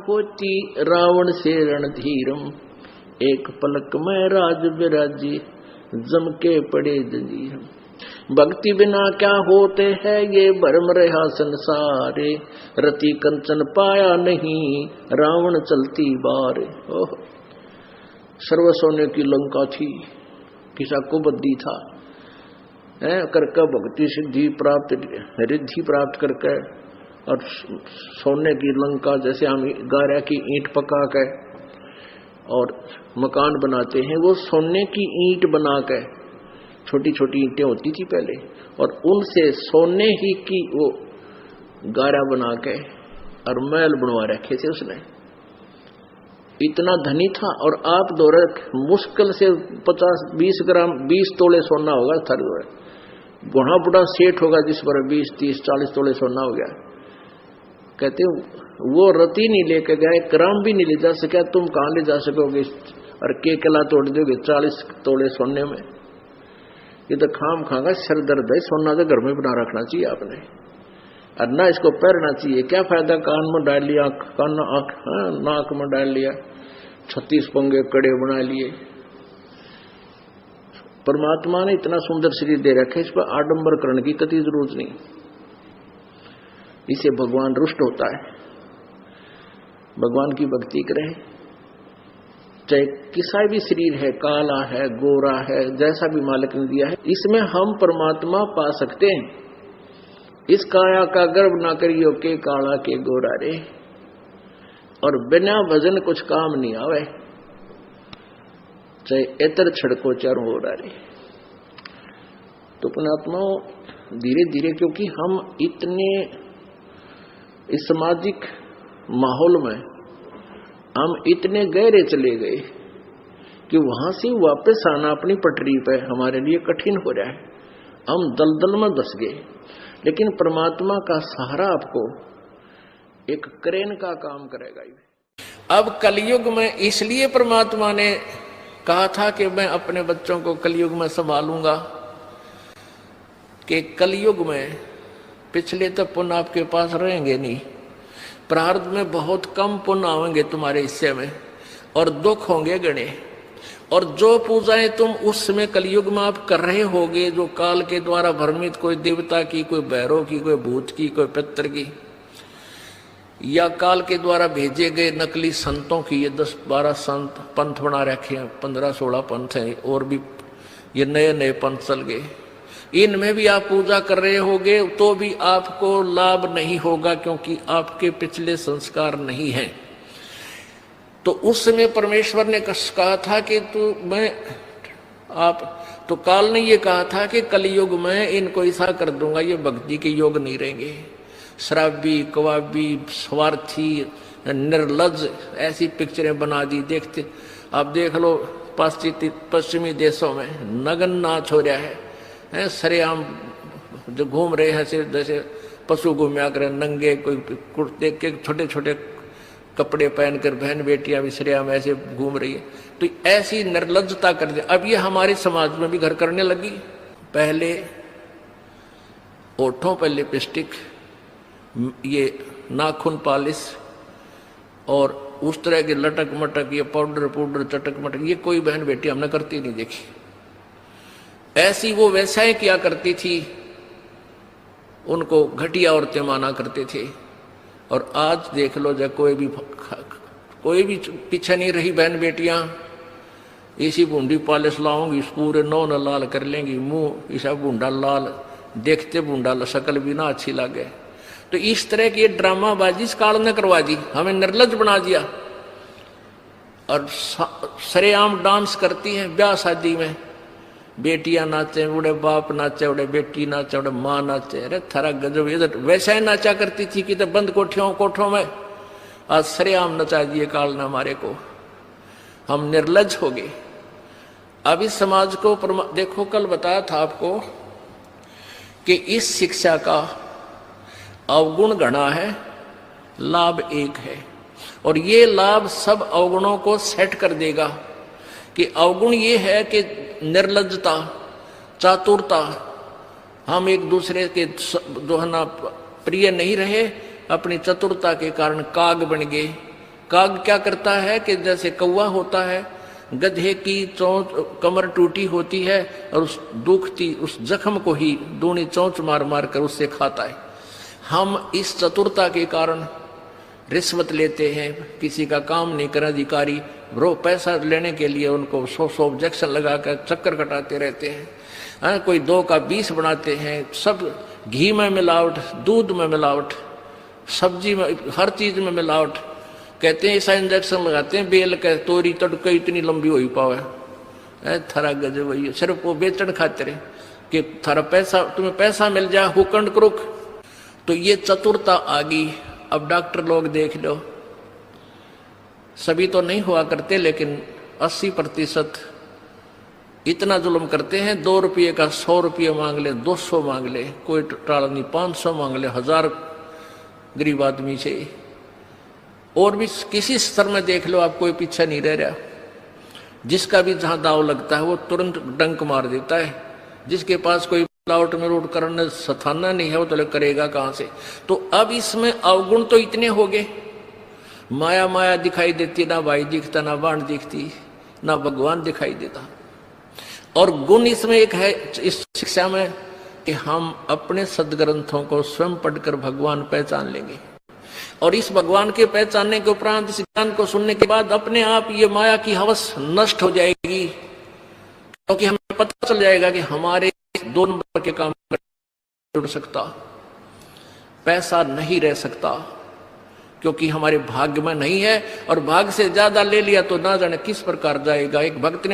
होती रावण से रणधीरम, एक पलक में राज विराजी, जम के पड़े जंजीरम। भक्ति बिना क्या होते हैं ये भरम रहा संसारे, रति कंचन पाया नहीं रावण चलती बार। ओह, सर्व सोने की लंका थी, किसा को बद्दी था करके भक्ति सिद्धि प्राप्त रिद्धि प्राप्त करके, और सोने की लंका जैसे हम गारा की ईंट पका के और मकान बनाते हैं, वो सोने की ईंट बना के, छोटी छोटी ईंटें होती थी पहले, और उनसे सोने ही की वो गारा बना के और महल बनवा रखे थे उसने। इतना धनी था। और आप दौरे मुश्किल से 50-20 ग्राम 20 तोले सोना होगा थर, बुढ़ा बुढ़ा सेठ होगा जिस पर 20-30-40 तोले सोना हो गया। कहते वो रति नहीं लेके गए, ग्राम भी नहीं ले जा सका, तुम कहां ले जा सकोगे और के कला तोड़ दोगे 40 तोले सोने में। ये तो खाम खागा सर दर्द है। सोना तो घर में बना रखना चाहिए आपने, और ना इसको पहनना चाहिए। क्या फायदा कान में डाल लिया, कान नाक में डाल लिया, 36 पंगे कड़े बना लिए। परमात्मा ने इतना सुंदर शरीर दे रखे, इस पर आडंबर करने की कति जरूरत नहीं। इसे भगवान रुष्ट होता है। भगवान की भक्ति करें, चाहे किसा भी शरीर है, काला है, गोरा है, जैसा भी मालिक ने दिया है, इसमें हम परमात्मा पा सकते हैं। इस काया का गर्व ना करियो के काला के गोरा रे, और बिना भजन कुछ काम नहीं आवे, चाहे एतर छड़को चारों हो रे। तो पुणात्मा धीरे धीरे, क्योंकि हम इतने इस सामाजिक माहौल में हम इतने गहरे चले गए कि वहां से वापस आना अपनी पटरी पे हमारे लिए कठिन हो रहा है। हम दलदल में धस गए। लेकिन परमात्मा का सहारा आपको एक क्रेन का काम करेगा। अब कलयुग में इसलिए परमात्मा ने कहा था कि मैं अपने बच्चों को कलयुग में संभालूंगा, कि कलयुग में पिछले तो पुण्य आपके पास रहेंगे नहीं, प्रारब्ध में बहुत कम पुण्य आएंगे तुम्हारे हिस्से में, और दुख होंगे गणे। और जो पूजाएं तुम उस समय कलयुग में आप कर रहे होगे, जो काल के द्वारा भ्रमित, कोई देवता की, कोई भैरव की, कोई भूत की, कोई पितर की, या काल के द्वारा भेजे गए नकली संतों की, ये 10-12 संत पंथ बना रखे हैं, 15-16 पंथ हैं, और भी ये नए नए पंथ चल गए। इनमें भी आप पूजा कर रहे होगे तो भी आपको लाभ नहीं होगा, क्योंकि आपके पिछले संस्कार नहीं हैं। तो उस समय परमेश्वर ने कहा था कि तो काल ने ये कहा था कि कलयुग में इनको ऐसा कर दूंगा, ये भक्ति के योग नहीं रहेंगे। शराबी, कवाबी, स्वार्थी, निर्लज, ऐसी पिक्चरें बना दी। देखते आप देख लो पश्चिमी देशों में नग्न नाच हो रहा है, सरेआम जो घूम रहे हैं जैसे पशु घूमया करे नंगे, कोई कुर्ते के छोटे छोटे कपड़े पहनकर बहन बेटियां भी सरेआम ऐसे घूम रही है। तो ऐसी निर्लज्जता कर दे। अब ये हमारे समाज में भी घर करने लगी। पहले ओठों पर लिपस्टिक, ये नाखून पॉलिश, और उस तरह के लटक मटक, ये पाउडर चटक मटक, ये कोई बहन बेटी हमने करती नहीं देखी। ऐसी वो वैसाएं किया करती थी, उनको घटिया औरतें माना करते थे। और आज देख लो, जब कोई भी पीछे नहीं रही बहन बेटियां, इसी बूंदी पालिश लाऊंगी, पूरे नौन लाल कर लेंगी, मुंह ऐसा बूंदा लाल, देखते बूंदा शक्ल भी ना अच्छी लगे। तो इस तरह की ड्रामाबाजी इस काल ने करवा दी, हमें निर्लज बना दिया। और सरेआम डांस करती हैं ब्याह शादी में, बेटियां नाचे, उड़े बाप नाचे, उड़े बेटी नाचे, उड़े माँ नाचे। अरे थारा गजब, इधर वैसा ही नाचा करती थी कि तो बंद कोठों में, आज सरेआम नचा दिए काल ने हमारे को। हम निर्लज हो गए। अब इस समाज को देखो, कल बताया था आपको कि इस शिक्षा का अवगुण घना है, लाभ एक है। और ये लाभ सब अवगुणों को सेट कर देगा। कि अवगुण ये है कि निर्लज्जता, चातुरता, हम एक दूसरे के जो है ना प्रिय नहीं रहे, अपनी चतुरता के कारण काग बन गए, काग क्या करता है कि जैसे कौवा होता है, गधे की चोंच कमर टूटी होती है और उस दुखती उस जख्म को ही दूनी चोंच मार मार कर उससे खाता है। हम इस चतुरता के कारण रिश्वत लेते हैं, किसी का काम नहीं कर अधिकारी रो पैसा लेने के लिए उनको 100 ऑब्जेक्शन लगाकर चक्कर कटाते रहते हैं। कोई 2 का 20 बनाते हैं, सब घी में मिलावट, दूध में मिलावट, सब्जी में, हर चीज में मिलावट। कहते हैं ऐसा इंजेक्शन लगाते हैं बेल का तोरी तड़का इतनी लंबी हो पावे, थारा गजब वही सिर्फ वो बेचन खातिर कि थारा पैसा तुम्हें पैसा मिल जाए हुकंड क्रुक। तो ये चतुरता आ गई। अब डॉक्टर लोग देख लो, सभी तो नहीं हुआ करते लेकिन 80% इतना जुल्म करते हैं। 2 रुपये का 100 रुपये मांग ले, 200 मांग ले, कोई टाला नहीं, 500 मांग ले, 1000 गरीब आदमी से। और भी किसी स्तर में देख लो आप, कोई पीछे नहीं रह रहा। जिसका भी जहां दाव लगता है वो तुरंत डंक मार देता है। जिसके पास कोई मिलावट में रोड करने सथाना नहीं है वो तो करेगा कहां से। तो अब इसमें अवगुण तो इतने हो गए, माया माया दिखाई देती, ना भाई दिखता, ना बाण दिखती, ना भगवान दिखाई देता। और गुण इसमें एक है इस शिक्षा में कि हम अपने सदग्रंथों को स्वयं पढ़कर भगवान पहचान लेंगे। और इस भगवान के पहचानने के उपरांत इस ज्ञान को सुनने के बाद अपने आप ये माया की हवस नष्ट हो जाएगी, क्योंकि हमें पता चल जाएगा कि हमारे 2 नंबर के काम जुड़ सकता, पैसा नहीं रह सकता, क्योंकि हमारे भाग्य में नहीं है। और भाग्य से ज्यादा ले लिया तो ना जाने किस प्रकार जाएगा। एक भक्त ने